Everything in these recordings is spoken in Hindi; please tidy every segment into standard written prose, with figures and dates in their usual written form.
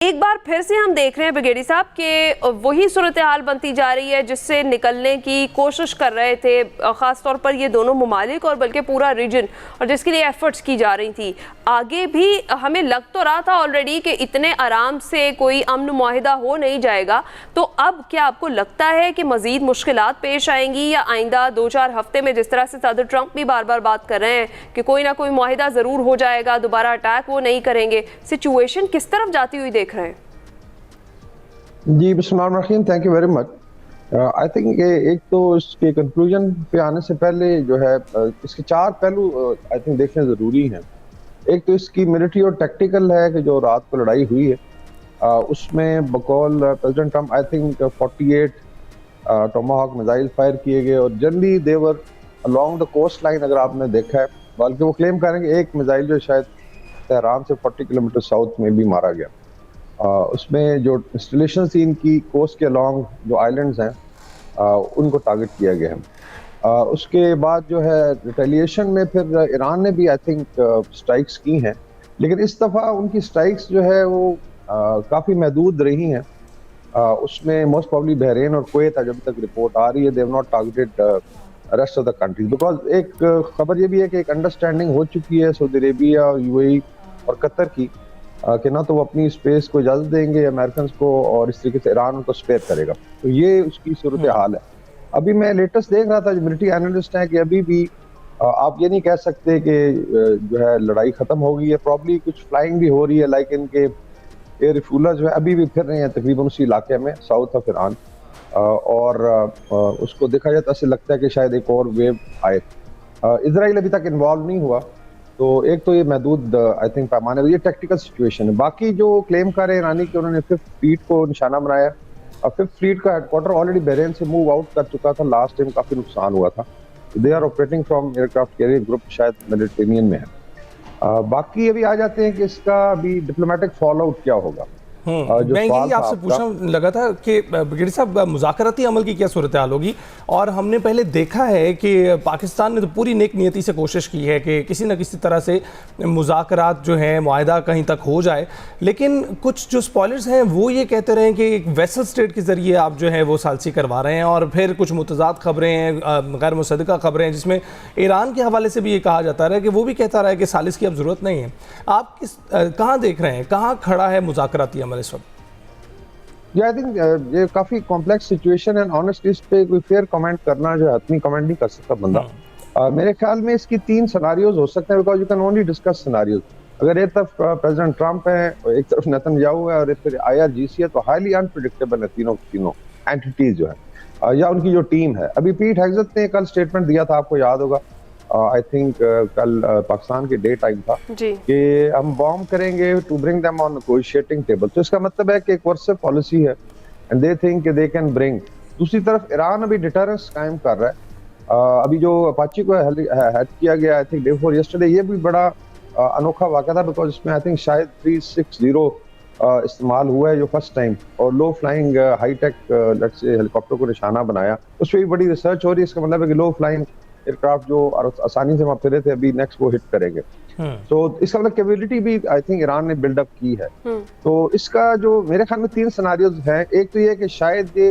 एक बार फिर से हम देख रहे हैं ब्रिगेडी साहब कि वही सूरत हाल बनती जा रही है जिससे निकलने की कोशिश कर रहे थे ख़ास तौर पर ये दोनों ममालिक और बल्कि पूरा रीजन, और जिसके लिए एफर्ट्स की जा रही थी। आगे भी हमें लग तो रहा था ऑलरेडी कि इतने आराम से कोई अमन मुआहिदा हो नहीं जाएगा, तो अब क्या आपको लगता है कि मज़ीद मुश्किलात पेश आएंगी या आइंदा 2-4 हफ्ते में जिस तरह से सदर ट्रंप भी बार बार बात कर रहे हैं कि कोई ना कोई मुआहिदा ज़रूर हो जाएगा, दोबारा अटैक वो नहीं करेंगे, सिचुएशन किस तरफ जाती हुई देख रहे हैं? जी बिस्मिल्लाहिर्रहमानिर्रहीम, thank you very much. I think एक तो इसके कंक्लूजन पे आने से पहले जो है इसके 4 पहलू आई थिंक देखने ज़रूरी हैं। एक तो इसकी मिलिट्री और टैक्टिकल है कि जो रात को लड़ाई हुई है उसमें बकौल president Trump I think 48 Tomahawk missile fire किए गए और generally they're along the coast line. अगर आपने देखा है, बल्कि वो क्लेम करेंगे एक मिसाइल जो शायद तेहरान से 40 किलोमीटर साउथ में भी मारा गया। उसमें जो इंस्टॉलेशन थी इनकी कोस्ट के अलॉन्ग जो आइलैंड्स हैं उनको टारगेट किया गया है। उसके बाद जो है रिटेलिएशन में फिर ईरान ने भी आई थिंक स्ट्राइक्स की हैं, लेकिन इस दफ़ा उनकी स्ट्राइक्स जो है वो काफ़ी महदूद रही हैं। उसमें मोस्ट प्रॉब्ली बहरीन और कुवैत जब तक रिपोर्ट आ रही है they have not targeted rest of the countries, because एक खबर ये भी है कि एक अंडरस्टैंडिंग हो चुकी है सऊदी अरेबिया, यूएई और कतर की कि ना तो वो अपनी स्पेस को इजाज़त देंगे अमेरिकन को और इस तरीके से ईरान उनको स्पेयर करेगा। तो ये उसकी सूरत हाल है। अभी मैं लेटेस्ट देख रहा था, जो मिलिट्री एनालिस्ट हैं, कि अभी भी आप ये नहीं कह सकते कि जो है लड़ाई ख़त्म हो गई है। प्रॉब्ली कुछ फ्लाइंग भी हो रही है, लाइक इनके एयर रिफ्यूलर जो है अभी भी फिर रहे हैं तकरीबन उसी इलाके में साउथ ऑफ ईरान, और उसको देखा जाए तो ऐसे लगता है कि शायद एक और वेव आए। इजराइल अभी तक इन्वॉल्व नहीं हुआ, तो एक तो ये महदूद आई थिंक पैमाने पर ये टैक्टिकल सिचुएशन है। बाकी जो क्लेम कर रहे हैं ईरानी कि उन्होंने 5th फ्लीट को निशाना बनाया, और 5th फ्लीट का हेडक्वार्टर ऑलरेडी बहरीन से मूव आउट कर चुका था, लास्ट टाइम काफ़ी नुकसान हुआ था। They are operating from aircraft carrier group, शायद मेडिटेरेनियन में है। बाकी अभी आ जाते हैं कि इसका अभी डिप्लोमेटिक फॉलो आउट क्या होगा। मैं यही आपसे पूछना लगा था कि ब्रिगेडियर साहब मुज़ाकराती अमल की क्या सूरत हाल होगी। और हमने पहले देखा है कि पाकिस्तान ने तो पूरी नेक नियति से कोशिश की है कि किसी न किसी तरह से मुज़ाकरात जो हैं मुआहदा कहीं तक हो जाए, लेकिन कुछ जो स्पॉयलर्स हैं वो ये कहते रहे हैं कि एक वेसल स्टेट के ज़रिए आप जो है वो सालसी करवा रहे हैं, और फिर कुछ मुतज़ाद खबरें हैं, गैर मुसद्दक़ा खबरें हैं, जिसमें ईरान के हवाले से भी ये कहा जाता है कि वो भी कहता रहा है कि सालिस की अब ज़रूरत नहीं है। आप कहाँ देख रहे हैं, कहाँ खड़ा है मुज़ाकराती अमल इस वक्त? आई थिंक ये काफी कॉम्प्लेक्स सिचुएशन है। ऑनेस्टली इस पे कोई फेयर कमेंट करना जो है हतमी कमेंट नहीं कर सकता बंदा। मेरे ख्याल में इसकी 3 सिनेरियोज हो सकते हैं, because you can only discuss scenarios. अगर एक तरफ प्रेसिडेंट ट्रंप है, एक तरफ नेतन्याहू है और एक तरफ IRGC है, तो हाईली अनप्रेडिक्टेबल है तीनों एंटिटीज जो है, या उनकी जो टीम है। अभी पीट हेग्सेथ ने कल स्टेटमेंट दिया था, आपको याद होगा, आई थिंक कल पाकिस्तान के डे टाइम था कि हम बॉम्ब करेंगे to bring them on negotiating table. तो इसका मतलब है कि एक वर्सिव पॉलिसी है and they think they can bring. दूसरी तरफ ईरान अभी डिटरेंस कायम कर रहा है। अभी जो अपाची को हैक किया गया I think day before yesterday, ये भी बड़ा अनोखा वाक़या था, बिकॉज इसमें आई थिंक शायद 360 इस्तेमाल हुआ है जो फर्स्ट टाइम, और लो फ्लाइंग हाईटेक लेट्स से हेलीकॉप्टर को निशाना बनाया। उस पर भी बड़ी रिसर्च हो रही है। इसका मतलब है कि लो फ्लाइंग एयरक्राफ्ट जो आसानी से वहां फिरे थे अभी नेक्स्ट वो हिट करेंगे। तो इसका मतलब कैपेबिलिटी भी आई थिंक ईरान ने बिल्डअप की है। तो इसका जो मेरे ख्याल में 3 सिनेरियोज हैं। एक तो ये कि शायद ये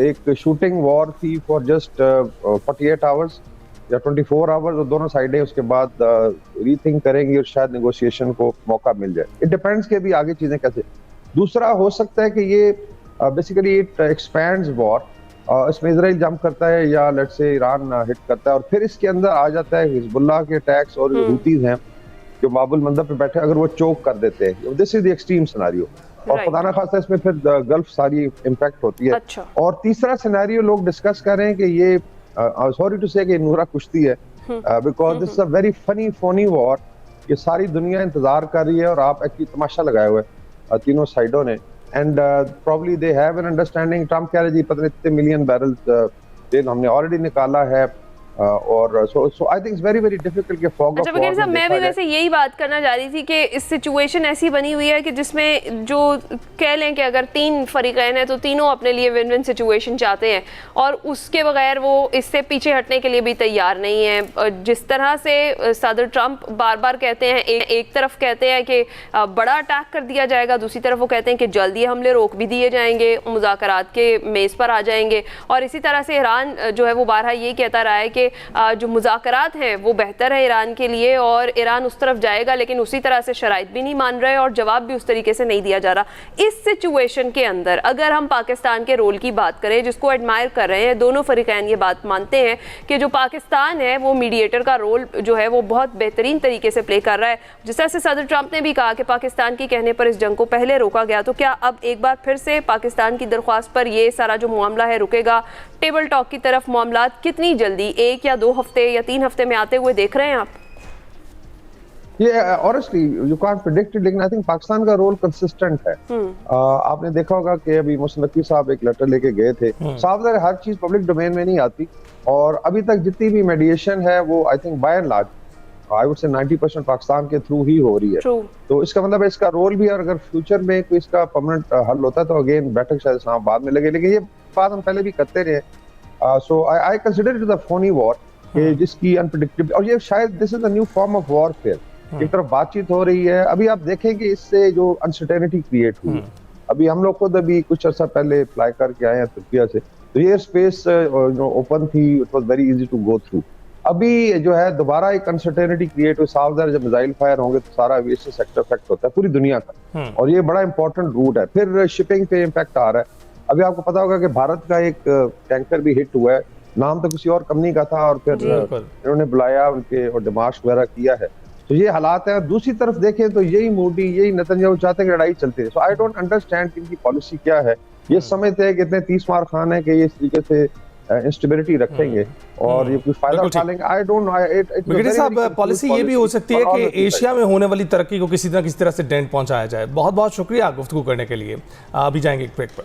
एक शूटिंग वॉर थी फॉर जस्ट 48 आवर्स या 24 आवर्स, और दोनों साइडें उसके बाद रीथिंक करेंगी और शायद नेगोशिएशन को मौका मिल जाए। इट डिपेंड्स के भी आगे चीजें कैसे। दूसरा हो सकता है कि ये बेसिकली इट एक्सपैंड्स वॉर, इसमें इजराइल जंप करता है या लेट्स से ईरान हिट करता है, और फिर इसके अंदर आ जाता है हिजबुल्लाह के अटैक्स और जो हुतीज हैं जो बाबुल मंदब पे बैठे, अगर वो चोक कर देते हैं। This is the extreme scenario, और खुदा ना खास्ता इसमें फिर गल्फ सारी इम्पैक्ट होती है। अच्छा। और तीसरा सिनेरियो लोग डिस्कस कर रहे हैं कि ये सॉरी टू से कि नूरा कुश्ती है, because this is a very funny Fani war कि सारी दुनिया इंतजार कर रही है और आप एक तमाशा लगाए हुए तीनों साइडों ने। And probably they have an understanding. Trump कह रहे जी पता नहीं कितने मिलियन बैरल्स तेल हमने ऑलरेडी निकाला है, और so I think it's very very difficult कि फॉग अच्छा बगैर साहब, मैं भी वैसे यही बात करना चाह रही थी कि इस सिचुएशन ऐसी बनी हुई है कि जिसमें जो कह लें कि अगर 3 फरीकैन हैं तो तीनों अपने लिए विन विन सिचुएशन चाहते हैं और उसके बगैर वो इससे पीछे हटने के लिए भी तैयार नहीं है। जिस तरह से सदर ट्रंप बार बार कहते हैं, एक तरफ कहते हैं कि बड़ा अटैक कर दिया जाएगा, दूसरी तरफ वो कहते हैं कि जल्दी हमले रोक भी दिए जाएंगे, मुज़ाकरात के मेज़ पर आ जाएंगे। और इसी तरह से ईरान जो है वो बारहा ये कहता रहा है कि जो मुज़ाकरात हैं वो बेहतर है ईरान के लिए और ईरान उस तरफ जाएगा, लेकिन उसी तरह से शराइत भी नहीं मान रहे और जवाब भी उस तरीके से नहीं दिया जा रहा। इस सिचुएशन के अंदर अगर हम पाकिस्तान के रोल की बात करें, जिसको एडमायर कर रहे हैं दोनों फरीकैन, ये बात मानते हैं कि जो पाकिस्तान है वो मीडिएटर का रोल जो है वो बहुत बेहतरीन तरीके से प्ले कर रहा है। जिस तरह से सदर ट्रंप ने भी कहा कि पाकिस्तान के कहने पर इस जंग को पहले रोका गया, तो क्या अब एक बार फिर से पाकिस्तान की दरख्वास्त पर ये सारा जो मामला है रुकेगा? टेबल टॉक की तरफ मामलात कितनी जल्दी 1 या 2 हफ्ते या 3 हफ्ते में आते हुए देख रहे हैं आप? Honestly you can't predict it, लेकिन आई थिंक पाकिस्तान का रोल कंसिस्टेंट है। आपने देखा होगा कि अभी मुहसिन नकवी साहब एक लेटर लेके गए थे। साफ है हर चीज पब्लिक डोमेन में नहीं आती और अभी तक जितनी भी मेडिएशन है वो I think by and large I would say 90% Pakistan के थ्रू ही हो रही है। तो इसका मतलब है इसका रोल भी, और अगर फ्यूचर में कोई इसका परमानेंट हल होता है तो अगेन बैठक शायद इस्लामाबाद में लगे, लेकिन ये बात हम पहले भी करते रहे। So I consider it the phoney war जिसकी अनप्रेडिक्टेबल, और ये शायद this is a new form of warfare. एक तरफ बातचीत हो रही है, अभी आप देखें कि इससे जो अनसर्टेनिटी क्रिएट हुई, अभी हम लोग खुद अभी कुछ अर्सा पहले फ्लाई करके आए हैं तुर्किया से, तो ये स्पेस ओपन थी, it was very easy to go through. अभी जो है दोबारा एक अनसर्टेनिटी क्रिएट हुई, सावधान जब मिसाइल फायर होंगे तो सारा एविएशन सेक्टर अफेक्ट होता है पूरी दुनिया का, और ये बड़ा इंपॉर्टेंट रूट है। फिर शिपिंग पे इम्पैक्ट आ रहा है। अभी आपको पता होगा कि भारत का एक टैंकर भी हिट हुआ है, नाम तो किसी और कंपनी का था और फिर इन्होंने बुलाया उनके और डिमाश वगैरह किया है। तो ये हालात है। दूसरी तरफ देखें तो यही मोदी, यही नेतन्याहू चाहते हैं कि लड़ाई चलती है। सो आई डोंट अंडरस्टैंड कि इनकी पॉलिसी क्या है। ये समझते हैं कि इतने 30 मार खान है कि ये इस तरीके से इंस्टेबिलिटी रखेंगे और ये कुछ फायदा उठा लेंगे। I don't know. ब्रिगेडियर साहब, पॉलिसी ये भी हो सकती है कि एशिया में होने वाली तरक्की को किसी न किसी तरह से डेंट पहुंचाया जाए। बहुत बहुत शुक्रिया गुफ्तगू करने के लिए। अभी जाएंगे एक ब्रेक पर।